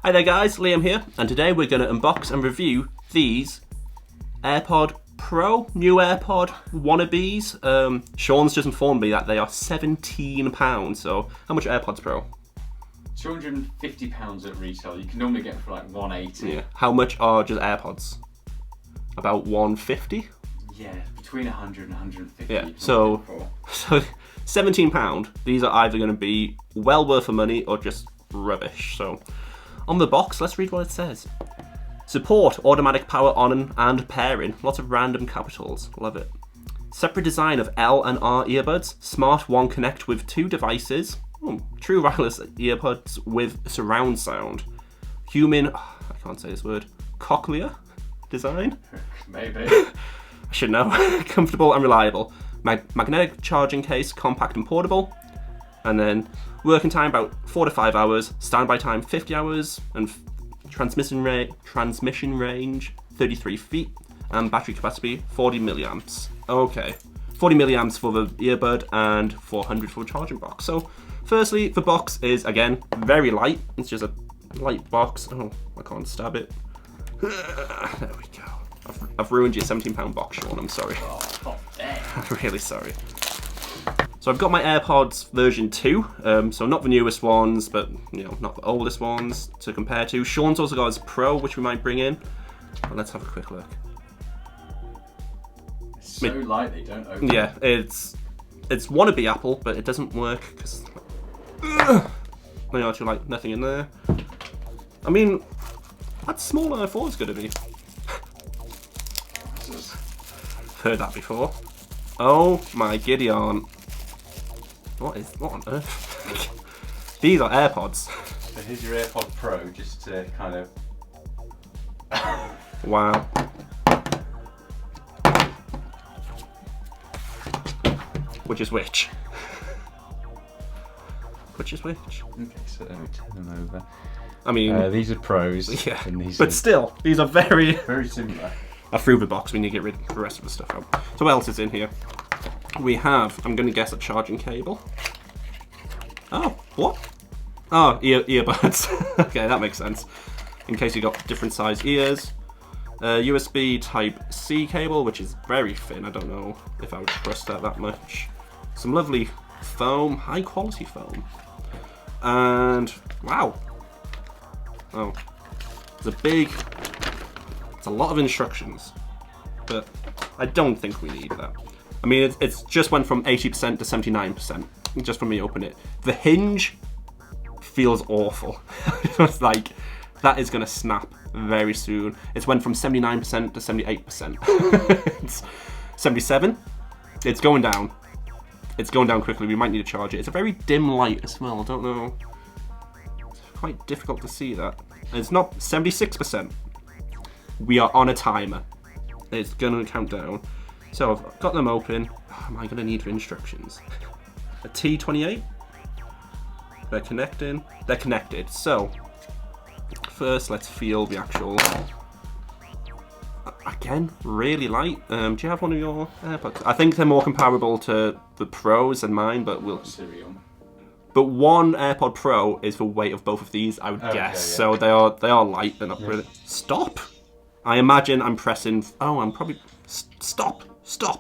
Hi there guys, Liam here, and today we're going to unbox and review these AirPod Pro, new AirPod wannabes. Sean's just informed me that they are £17, so how much are AirPods Pro? £250 at retail. You can normally get them for like £180. Yeah. How much are just AirPods? About £150? Yeah, between 100 and 150. Yeah, so £17, these are either going to be well worth the money or just rubbish. So on the box, let's read what it says. Support automatic power on and pairing. Lots of random capitals. Love it. Separate design of L and R earbuds. Smart One Connect with 2 devices. True wireless earbuds with surround sound. Human, I can't say this word, cochlear design? Maybe. I should know. Comfortable and reliable. Magnetic charging case, compact and portable. And then working time about 4 to 5 hours. Standby time 50 hours. And transmission range 33 feet. And battery capacity 40 milliamps. Okay. 40 milliamps for the earbud and 400 for the charging box. So firstly, the box is, again, very light. It's just a light box. Oh, I can't stab it. There we go. I've ruined your £17 box, Sean. I'm sorry. Oh, damn. I'm really sorry. So I've got my AirPods version 2. So not the newest ones, but not the oldest ones to compare to. Sean's also got his Pro, which we might bring in. But let's have a quick look. It's so light they don't open. Yeah, it's wannabe Apple, but it doesn't work because they actually like nothing in there. I mean, that's smaller than I thought it was going to be. Heard that before. Oh my Gideon. What on earth? These are AirPods. So here's your AirPod Pro, just to kind of... Wow. Which is which? Which is which? Okay, so let me turn them over. I mean... these are Pros. Yeah, and these but still, these are very... very similar. I threw the box, we need to get rid of the rest of the stuff out. So what else is in here? We have, I'm going to guess, a charging cable. Oh, what? Oh, earbuds. Okay, that makes sense. In case you got different size ears. USB Type-C cable, which is very thin. I don't know if I would trust that much. Some lovely foam, high quality foam. And, wow. Oh, it's a lot of instructions, but I don't think we need that. I mean, it's just went from 80% to 79%, just from me opening it. The hinge feels awful. It's like, that is gonna snap very soon. It's went from 79% to 78%. It's 77, it's going down. It's going down quickly, we might need to charge it. It's a very dim light as well, I don't know. It's quite difficult to see that. It's not 76%. We are on a timer. It's gonna count down. So I've got them open. Oh, am I gonna need for instructions? A T28. They're connecting. They're connected. So first, let's feel the actual. Again, really light. Do you have one of your AirPods? I think they're more comparable to the Pros than mine, but we'll. But one AirPod Pro is the weight of both of these, I would guess. Yeah. So they are light. They're not really. Stop. I imagine I'm pressing. Oh, I'm probably. Stop. So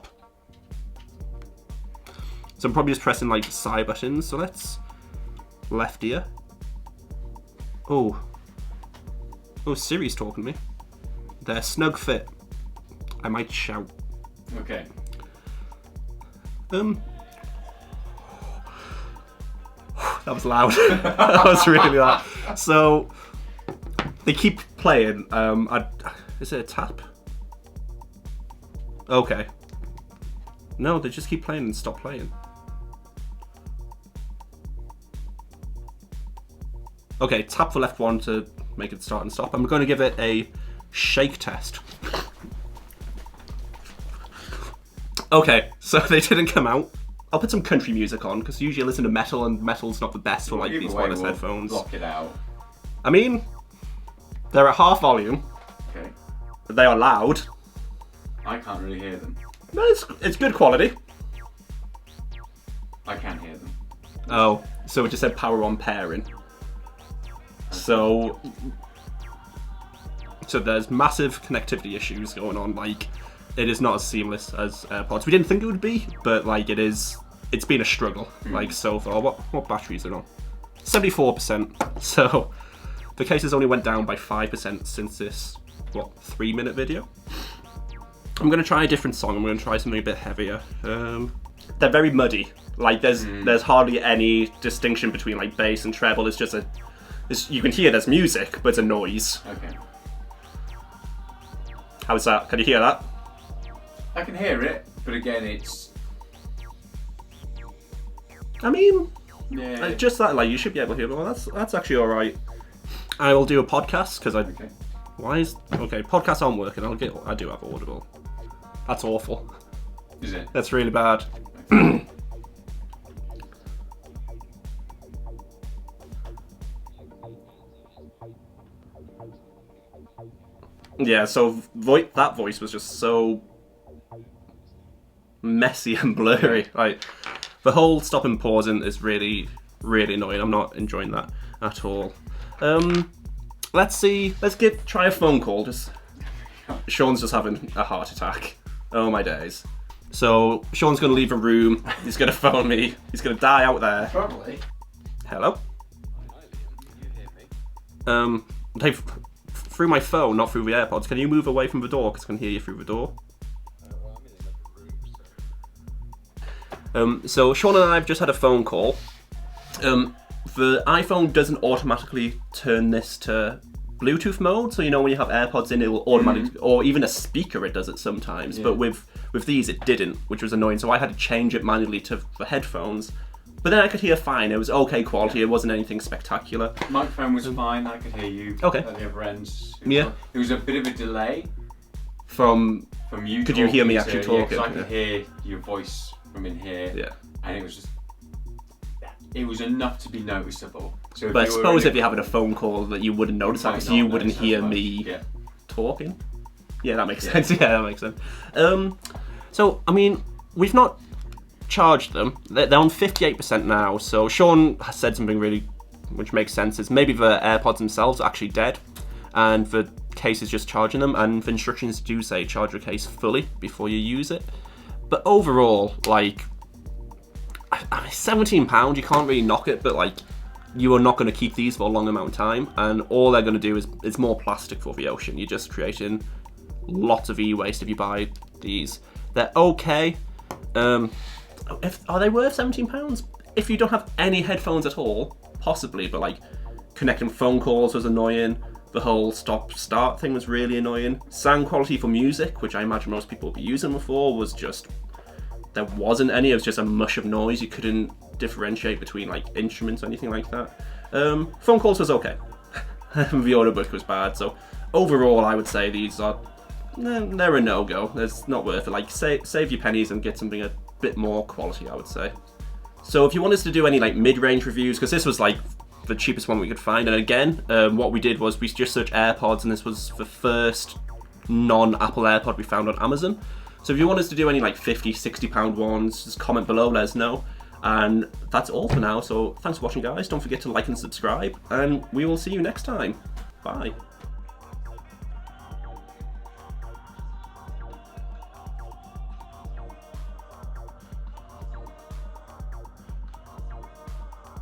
I'm probably just pressing like side buttons. So let's left ear. Oh, Siri's talking to me. They're snug fit. I might shout. Okay. That was loud. That was really loud. So they keep playing. Is it a tap? Okay. No, they just keep playing and stop playing. Okay, tap the left one to make it start and stop. I'm going to give it a shake test. Okay, so they didn't come out. I'll put some country music on, because usually I listen to metal, and metal's not the best for like these wireless headphones. Block it out. I mean, they're at half volume. Okay. But they are loud. I can't really hear them. No, it's good quality. I can hear them. Oh, so it just said power on pairing. That's So there's massive connectivity issues going on. Like, it is not as seamless as AirPods. We didn't think it would be, but like it is. It's been a struggle. Like so far. What batteries are on? 74%. So the cases only went down by 5% since this 3-minute video. I'm gonna try a different song. I'm gonna try something a bit heavier. They're very muddy. Like there's hardly any distinction between like bass and treble. It's just you can hear there's music, but it's a noise. Okay. How's that? Can you hear that? I can hear it, but again, it's. I mean, Yeah. just that. Like you should be able to hear. Well, that's actually all right. I will do a podcast because I. Okay. Podcasts aren't working. I do have Audible. That's awful. Is it? That's really bad. Okay. Yeah, so that voice was just so messy and blurry. Like the whole stop and pausing is really, really annoying. I'm not enjoying that at all. Let's see. Let's try a phone call. Sean's just having a heart attack. Oh my days. So Sean's gonna leave a room. He's gonna phone me. He's gonna die out there. Probably. Hello. Dave. Through my phone, not through the AirPods. Can you move away from the door? Because I can hear you through the door. Well, I'm in another room, So Sean and I have just had a phone call. The iPhone doesn't automatically turn this to Bluetooth mode, so you know when you have AirPods in, it will automatically, or even a speaker, it does it sometimes. Yeah. But with these, it didn't, which was annoying. So I had to change it manually to the headphones. But then I could hear fine. It was okay quality. It wasn't anything spectacular. Microphone was fine. I could hear you. Okay. At the other end. Yeah. There was a bit of a delay From you. Could you hear me talking actually to- yeah, talking? 'cause I could hear your voice from in here. yeah. And it was just. It was enough to be noticeable. So if But I you were suppose in if you're having a phone call, that you wouldn't notice that might because not you wouldn't notice as hear much. me Yeah. talking. Yeah, that makes sense. Yeah, that makes sense. So I mean, we've not charged them. They're on 58% now. So Sean has said something really, which makes sense. Is maybe the AirPods themselves are actually dead, and the case is just charging them. And the instructions do say charge your case fully before you use it. But overall, like, I mean, £17, you can't really knock it. But like, you are not going to keep these for a long amount of time, and all they're going to do is more plastic for the ocean. You're just creating lots of e-waste if you buy these. They're okay. Are they worth £17? If you don't have any headphones at all, possibly, but like connecting phone calls was annoying. The whole stop-start thing was really annoying. Sound quality for music, which I imagine most people will be using before, was just, there wasn't any. It was just a mush of noise. You couldn't differentiate between like instruments or anything like that. Phone calls was okay. The audiobook was bad. So overall, I would say these are, they're a no-go. It's not worth it. Like, save your pennies and get something a bit more quality, I would say. So if you want us to do any like mid-range reviews, because this was like the cheapest one we could find, and again, what we did was we just searched AirPods, and this was the first non-Apple AirPod we found on Amazon. So if you want us to do any like £50, £60 ones, just comment below, let us know. And that's all for now. So thanks for watching, guys. Don't forget to like and subscribe, and we will see you next time. Bye.